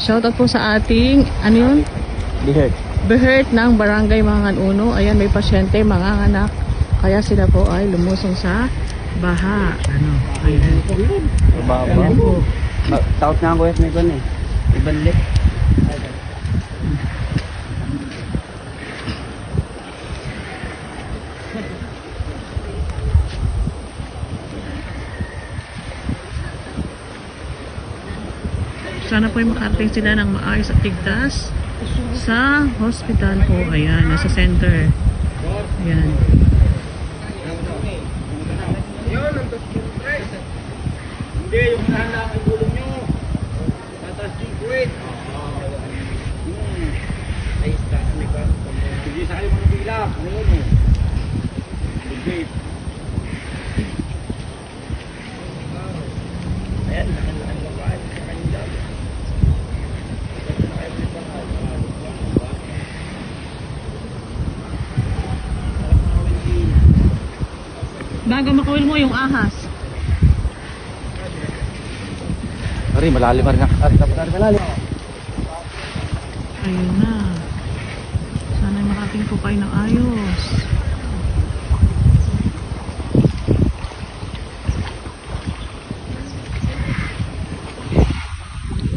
Shoutout po sa ating, ano yun? Dihert. Behert ng Barangay Manganuno. Ayan, may pasyente, mga anak. Kaya sila po ay lumusong sa baha. Ano? Ayan. Baba. Ayan po. Takot nga ako may gun eh. Ibanlit. Sana po ay makarating sila ng maayos at ligtas sa hospital po. Ayan, nasa center. Ayan. Hindi, yung nahanap ang gulong nyo. Tatas yung kuwit. Ayos ka, ano ba? Hindi sa kayo mga bilak. Ano yun eh? Hindi. Ayan, nakanlaan mo ba? Bago makawil mo yung ahas. Ari, malalim rin. Malalim. Ayun na. Sana makarating po kayo ng ayos.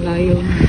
Layo na.